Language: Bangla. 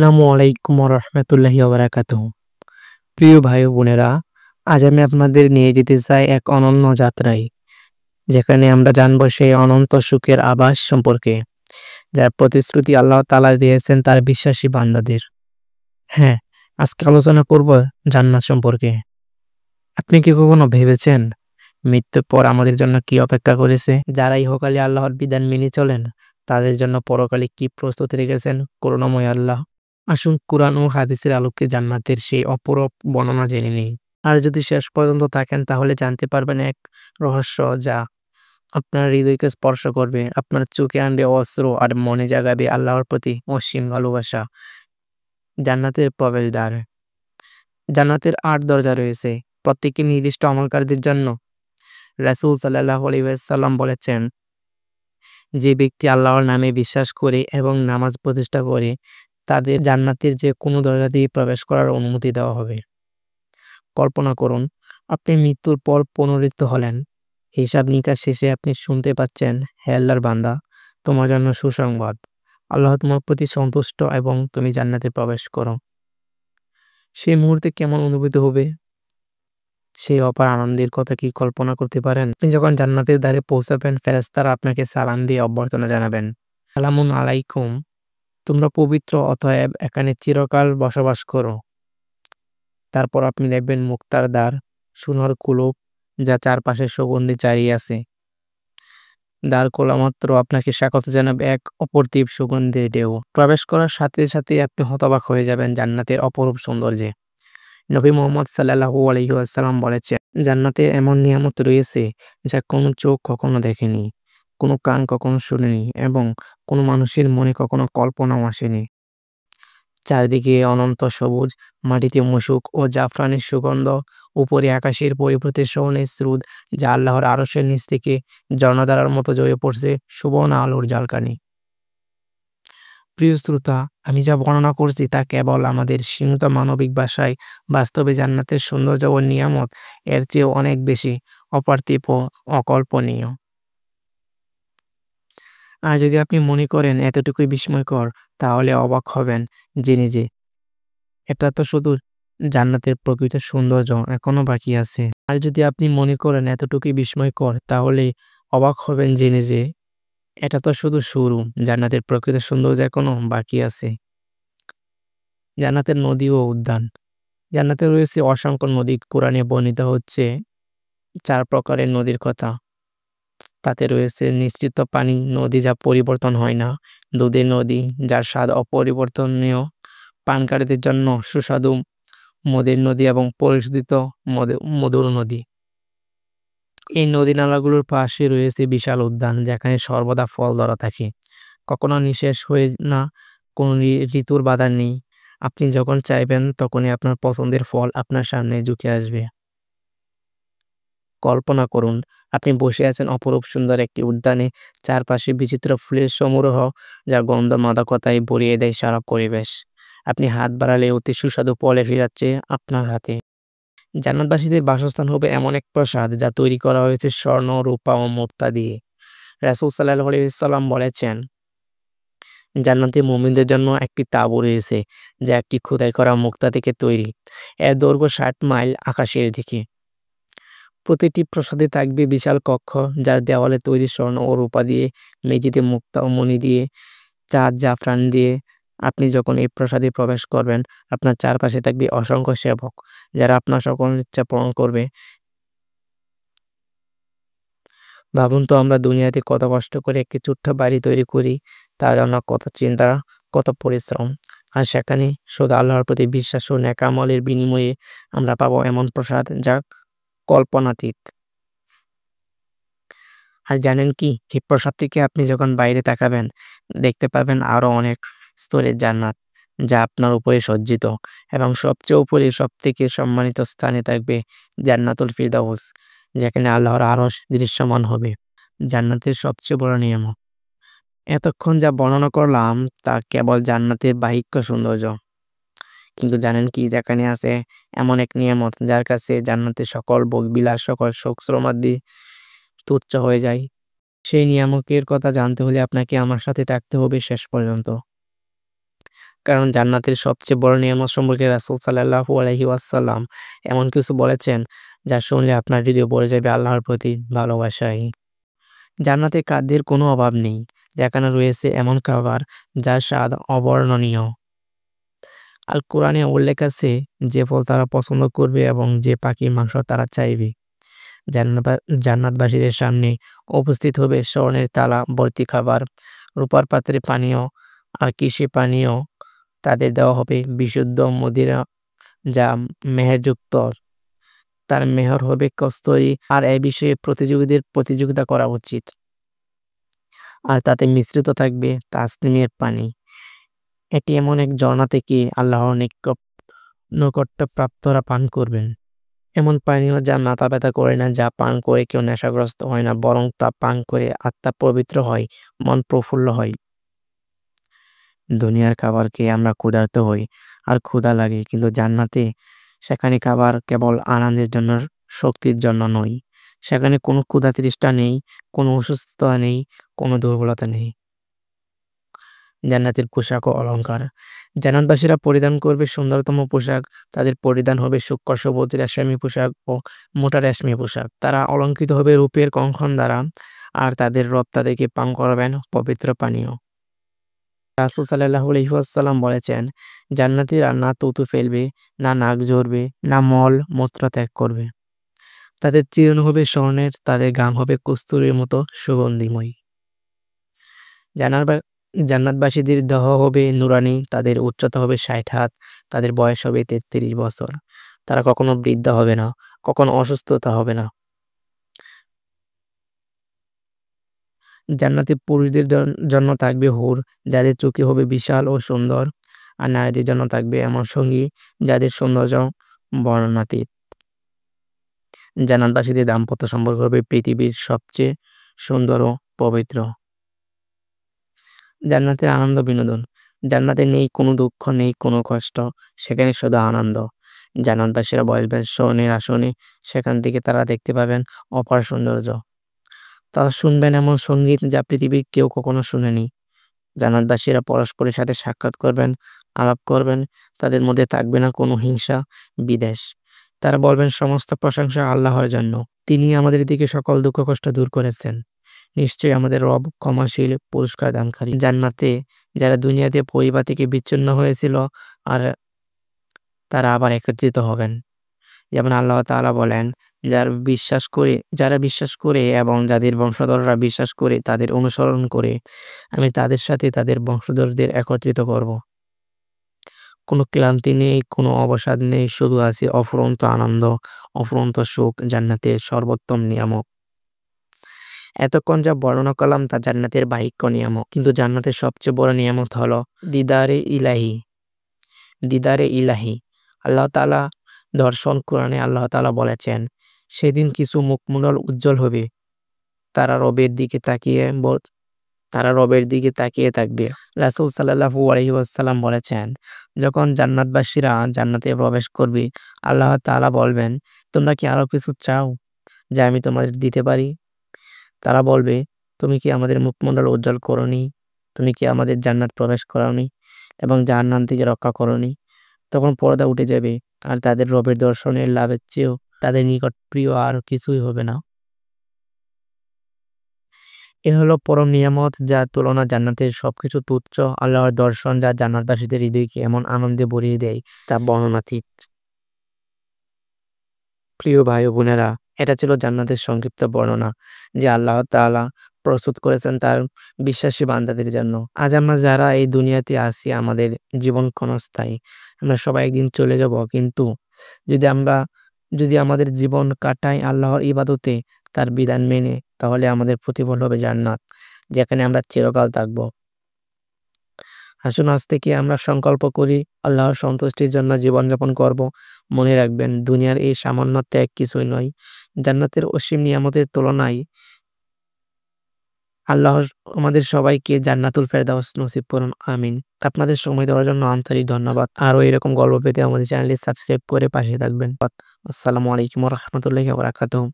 আসসালামু আলাইকুম রহমতুল্লাহি ওবারাকাতুহু। প্রিয় ভাই ও বোনেরা, আজ আমি আপনাদের নিয়ে যেতে চাই এক অনন্য যাত্রায়, যেখানে আমরা জানবো সেই অনন্ত সুখের আভাস সম্পর্কে, যার প্রতিশ্রুতি আল্লাহ তাআলা দিয়েছেন তার বিশ্বাসী বান্দাদের। হ্যাঁ, আজকে আলোচনা করব জান্নাত সম্পর্কে। আপনি কি কখনো ভেবেছেন মৃত্যুর পর আমাদের জন্য কি অপেক্ষা করেছে? যারা ইহকালে আল্লাহর বিধান মেনে চলেন, তাদের জন্য পরকালে কি প্রস্তুতি রেখেছেন করুণাময় আল্লাহ। আসুন কুরআন ও হাদিসের আলোকে জান্নাতের সেই অপরূপ বর্ণনা জেনে নিই। আর যদি শেষ পর্যন্ত থাকেন তাহলে জানতে পারবেন এক রহস্য যা আপনার হৃদয়কে স্পর্শ করবে, আপনার চোখে আনবে অশ্রু আর মনে জাগাবে আল্লাহর প্রতি অসীম ভালোবাসা। জান্নাতের প্রবেশদ্বার। জান্নাতের ৮ দরজা রয়েছে, প্রত্যেকটি নির্দিষ্ট আমলকারীদের জন্য। রাসূল সাল্লাল্লাহু আলাইহি ওয়াসাল্লাম বলেছেন, যে ব্যক্তি আল্লাহর নামে বিশ্বাস করে এবং নামাজ প্রতিষ্ঠা করে, তাদের জান্নাতের যে কোনো দরজা দিয়ে প্রবেশ করার অনুমতি দেওয়া হবে। কল্পনা করুন, আপনি মৃত্যুর পর পুনরুত্থিত হলেন। হিসাব নিকাশ শেষে আপনি শুনতে পাচ্ছেন, হে আল্লাহর বান্দা, তোমার জন্য সুসংবাদ। আল্লাহ তোমার প্রতি সন্তুষ্ট এবং তুমি জান্নাতে প্রবেশ করো। সেই মুহূর্তে কেমন অনুভূতি হবে? সেই অপার আনন্দের কথা কি কল্পনা করতে পারেন? আপনি যখন জান্নাতের দ্বারে পৌঁছাবেন, ফেরেশতারা আপনাকে সালাম দিয়ে অভ্যর্থনা জানাবেন। সালামুন আলাইকুম, তোমরা পবিত্র, অতএব এখানে চিরকাল বসবাস করো। তারপর আপনি দেখবেন মুক্তার দ্বার, সোনার কুলুপ যা চারপাশে সুগন্ধি চারিয়ে আছে। দ্বার খোলা মাত্র আপনাকে স্বাগত জানাবে এক অপরূপ সুগন্ধি ঢেউ। প্রবেশ করার সাথে সাথে আপনি হতবাক হয়ে যাবেন জান্নাতের অপরূপ সৌন্দর্যে। নবী মুহাম্মদ সাল্লাল্লাহু আলাইহি ওয়াসাল্লাম বলেছেন, জান্নাতে এমন নিয়ামত রয়েছে যা কোনো চোখ কখনো দেখেনি, কোনো কান কখনো শুনেনি এবং কোনো মানুষের মনে কখনো কল্পনাও আসেনি। চারদিকে অনন্ত সবুজ, মাটিতে মশক ও জাফরানের সুগন্ধ, উপরে আকাশের পরিবর্তে সোনালি স্রোত যা আল্লাহর আরশের নিচ থেকে ঝর্ণাধারার মতো ঝরে পড়ছে সুবর্ণ আলোর ঝলকানি। প্রিয় শ্রোতা, আমি যা বর্ণনা করছি তা কেবল আমাদের সীমিত মানবিক ভাষায়। বাস্তবে জান্নাতের সৌন্দর্য ও নিয়ামত এর চেয়েও অনেক বেশি অপার্থিব ও অকল্পনীয়। আর যদি আপনি মনে করেন এতটুকুই বিস্ময়কর, তাহলে অবাক হবেন জেনে যে এটা তো শুধু জান্নাতের প্রকৃত সৌন্দর্য, এখনো বাকি আছে। আর যদি আপনি মনে করেন এতটুকুই বিস্ময়কর, তাহলে অবাক হবেন জেনে যে এটা তো শুধু শুরু, জান্নাতের প্রকৃত সৌন্দর্য এখনো বাকি আছে। জান্নাতের নদী ও উদ্যান। জান্নাতে রয়েছে অসংখ্য নদী। কোরআনে বর্ণিত হচ্ছে ৪ প্রকারের নদীর কথা। তাতে রয়েছে নিশ্চিত পানি নদী যা পরিবর্তন হয় না, দুধের নদী যার স্বাদ অপরিবর্তনীয়, পানকারীদের জন্য সুস্বাদু মদের নদী এবং পরিশোধিত মধুর নদী। এই নদী-নালাগুলোর পাশে রয়েছে বিশাল উদ্যান, যেখানে সর্বদা ফল ধরা থাকে, কখনো নিঃশেষ হয় না, কোনো ঋতুর বাধা নেই। আপনি যখন চাইবেন তখনই আপনার পছন্দের ফল আপনার সামনে ঝুঁকে আসবে। কল্পনা করুন, আপনি বসে আছেন অপরূপ সুন্দর একটি উদ্যানে, চারপাশে বিচিত্র ফুলের সমারোহ যা গন্ধ মাদকতায় ভরিয়ে দেয় সারা পরিবেশ। আপনি হাত বাড়ালে অতি সুস্বাদু ফল এসে যাচ্ছে আপনার হাতে। জান্নাতবাসীদের বাসস্থান হবে এমন এক প্রাসাদ যা তৈরি করা হয়েছে স্বর্ণ, রূপা ও মুক্তা দিয়ে। রাসূল সাল্লাল্লাহু আলাইহি ওয়াসাল্লাম বলেছেন, জান্নাতে মুমিনদের জন্য একটি তাঁবু রয়েছে যা একটি খোদাই করা মুক্তা থেকে তৈরি। এর দৈর্ঘ্য ৬০ মাইল আকাশের দিকে। প্রতিটি প্রাসাদে থাকবে বিশাল কক্ষ, যার দেওয়ালে তৈরি স্বর্ণ ও রূপা দিয়ে, মেঝেতে মুক্তা ও মণি দিয়ে, চাঁদ জাফরান দিয়ে। আপনি যখন এই প্রাসাদে প্রবেশ করবেন, আপনার চারপাশে থাকবে অসংখ্য সেবক, যারা আপনার সকল ইচ্ছা পূরণ করবে। ভাবুন তো, আমরা দুনিয়াতে কত কষ্ট করে একটি ছোট্ট বাড়ি তৈরি করি, তার জন্য কত চিন্তা, কত পরিশ্রম। আর সেখানে শুধু আল্লাহর প্রতি বিশ্বাস ও নেক আমলের বিনিময়ে আমরা পাবো এমন প্রসাদ যা কল্পনাতীত। আর জানেন কি? এই প্রাসাদ থেকে আপনি যখন বাইরে তাকাবেন, দেখতে পাবেন আরো অনেক স্তরের জান্নাত, যা আপনার উপরে সজ্জিত। এবং সবচেয়ে উপরে সবথেকে সম্মানিত স্থানে থাকবে জান্নাতুল ফিরদাউস, যেখানে আল্লাহর আরশ দৃশ্যমান হবে। জান্নাতের সবচেয়ে বড় নিয়ামত। এতক্ষণ যা বর্ণনা করলাম তা কেবল জান্নাতের বাহ্যিক সৌন্দর্য। কিন্তু জানেন কি? যেখানে আছে এমন এক নিয়ামত যার কাছে জান্নাতের সকল ভোগবিলাস, সকল সুখ-সমাধি তুচ্ছ হয়ে যায়। সেই নিয়ামকের কথা জানতে হলে আপনাকে আমার সাথে থাকতে হবে শেষ পর্যন্ত। কারণ জান্নাতের সবচেয়ে বড় নিয়ামত সম্পর্কে রাসূল সাল্লাল্লাহু আলাইহি ওয়াসাল্লাম এমন কিছু বলেছেন, যা শুনলে আপনার হৃদয় ভরে যাবে আল্লাহর প্রতি ভালোবাসায়। জান্নাতে খাদ্যের কোনো অভাব নেই। যেখানে রয়েছে এমন খাবার যার স্বাদ অবর্ণনীয়। আল কোরআনে উল্লেখ আছে যে ফল তারা পছন্দ করবে এবং যে পাখির মাংস তারা চাইবে। জান্নাবা জান্নাতবাসীদের সামনে উপস্থিত হবে স্বর্ণের থালা ভর্তি খাবার, রূপার পাত্রে পানীয় আর কৃষি পানীয়। তাদের দেওয়া হবে বিশুদ্ধ মদিরা যা মেহেরযুক্ত। তার মেহর হবে কস্তরী আর এই বিষয়ে প্রতিযোগীদের প্রতিযোগিতা করা উচিত। আর তাতে মিশ্রিত থাকবে তাসনিমের পানি। এটি এমন এক ঝর্ণা থেকে আল্লাহর নৈকট্যপ্রাপ্তরা পান করবেন। এমন পানীয় যা মাথা ব্যথা করে না, যা পান করে কেউ নেশাগ্রস্ত হয় না, বরং তা পান করে আত্মা পবিত্র হয়, মন প্রফুল্ল হয়। দুনিয়ার খাবার খেয়ে আমরা ক্ষুধার্ত হই আর ক্ষুধা লাগে, কিন্তু জান্নাতে সেখানে খাবার কেবল আনন্দের জন্য, শক্তির জন্য নয়। সেখানে কোনো ক্ষুধা তৃষ্ণা নেই, কোনো অসুস্থতা নেই, কোনো দুর্বলতা নেই। জান্নাতের পোশাক ও অলংকার। জান্নাতবাসীরা পরিধান করবে সুন্দরতম পোশাক। তাদের পরিধান হবে সূক্ষ্ম সবুজ রেশমি পোশাক ও মোটা রেশমি পোশাক। তারা অলঙ্কৃত হবে রূপের কঙ্কন দ্বারা, আর তাদের রব তাদেরকে পান করাবেন পবিত্র পানীয়। রাসূল সাল্লাল্লাহু আলাইহি ওয়াসাল্লাম বলেছেন, জান্নাতীরা না থুথু ফেলবে, না নাক ঝরবে, না মল মূত্র ত্যাগ করবে। তাদের চিরণ হবে স্বর্ণের, তাদের ঘাম হবে কস্তুরীর মতো সুগন্ধিময়। জানার জান্নাতবাসীদের দেহ হবে নুরানি, তাদের উচ্চতা হবে ৬০ হাত, তাদের বয়স হবে ৩৩ বছর। তারা কখনো বৃদ্ধা হবে না, কখনো অসুস্থতা হবে না। জান্নাতে পুরুষদের জন্য থাকবে হুর, যাদের চোখে হবে বিশাল ও সুন্দর। আর নারীদের জন্য থাকবে এমন সঙ্গী যাদের সৌন্দর্য বর্ণনাতীত। জান্নাতবাসীদের দাম্পত্য সম্পর্ক হবে পৃথিবীর সবচেয়ে সুন্দর ও পবিত্র। জান্নাতের আনন্দ বিনোদন। জান্নাতে নেই কোনো দুঃখ, নেই কোনো কষ্ট, সেখানে শুধু আনন্দ। জান্নাতবাসীরা বসবেন স্বর্ণের আসনে, সেখান থেকে তারা দেখতে পাবেন অপার সৌন্দর্য। তারা শুনবেন এমন সঙ্গীত যা পৃথিবীর কেউ কখনো শুনেনি। জান্নাতবাসীরা পরস্পরের সাথে সাক্ষাৎ করবেন, আলাপ করবেন। তাদের মধ্যে থাকবে না কোনো হিংসা, বিদ্বেষ। তারা বলবেন সমস্ত প্রশংসা আল্লাহর জন্য। তিনি আমাদের দিকে সকল দুঃখ কষ্ট দূর করেছেন। নিশ্চয়ই আমাদের রব ক্ষমাশীল, পুরস্কার দানকারী। জান্নাতে যারা দুনিয়াতে পরিবার থেকে বিচ্ছিন্ন হয়েছিল, আর তারা আবার একত্রিত হবেন। যেমন আল্লাহ তাআলা বলেন, যারা বিশ্বাস করে এবং যাদের বংশধররা বিশ্বাস করে তাদের অনুসরণ করে, আমি তাদের সাথে তাদের বংশধরদের একত্রিত করব। কোনো ক্লান্তি নেই, কোনো অবসাদ নেই, শুধু আছে অফুরন্ত আনন্দ, অফুরন্ত সুখ, জান্নাতের সর্বোত্তম নিয়ামক। এতক্ষণ যা বর্ণনা করলাম তা জান্নাতের বাহ্যিক নিয়ামক, কিন্তু জান্নাতের সবচেয়ে বড় নিয়ামত হলো দিদারে ইলাহি। দিদারে ইলাহি আল্লাহ তাআলা দর্শন। কোরআনে আল্লাহ তাআলা বলেছেন, সেদিন কিছু মুখমণ্ডল উজ্জ্বল হবে, তারা রবের দিকে তাকিয়ে থাকবে। রাসূল সাল্লাল্লাহু আলাইহি ওয়াসাল্লাম বলেছেন, যখন জান্নাতবাসীরা জান্নাতে প্রবেশ করবে, আল্লাহ তাআলা বলবেন, তোমরা কি আরো কিছু চাও যা আমি তোমাদের দিতে পারি? তারা বলবে, তুমি কি আমাদের মুখমণ্ডল উজ্জ্বল করোনি? তুমি কি আমাদের জান্নাত প্রবেশ করাওনি এবং জাহান্নাম থেকে রক্ষা করোনি? তখন পর্দা উঠে যাবে, আর তাদের রবের দর্শনের লাভের চেয়েও তাদের নিকট প্রিয় আর কিছুই হবে না। এ হলো পরম নিয়ামত, যার তুলনা জান্নাতের সবকিছু তুচ্ছ। আল্লাহর দর্শন যা জান্নাতবাসীদের হৃদয়কে এমন আনন্দে ভরিয়ে দেয়, তা বর্ণনাতীত। প্রিয় ভাই ও বোনেরা, এটা ছিল জান্নাতের সংক্ষিপ্ত বর্ণনা, যে আল্লাহ তাআলা প্রস্তুত করেছেন তার বিশ্বাসী বান্দাদের জন্য। আজ আমরা যারা এই দুনিয়াতে আছি, আমাদের জীবন ক্ষণস্থায়ী। আমরা সবাই একদিন চলে যাব, কিন্তু আমরা যদি আমাদের জীবন কাটাই আল্লাহর ইবাদতে, তার বিধান মেনে, তাহলে আমাদের প্রতিফল হবে জান্নাত, যেখানে আমরা চিরকাল থাকব। আসুন আজ থেকে আমরা সংকল্প করি আল্লাহর সন্তুষ্টির জন্য জীবনযাপন করব। মনে রাখবেন, দুনিয়ার এই সামান্য ত্যাগ কিছুই নয় জান্নাতের অসীম নিয়ামতের তুলনায়। আল্লাহ আমাদের সবাইকে জান্নাতুল ফেরদাউস নসিব করুন, আমিন। আপনাদের সময় দেওয়ার জন্য আন্তরিক ধন্যবাদ। আরও এরকম গল্প পেতে আমাদের চ্যানেলটি সাবস্ক্রাইব করে পাশে থাকবেন। আসসালামু আলাইকুম ওয়া রাহমাতুল্লাহি ওয়া বারাকাতুহু।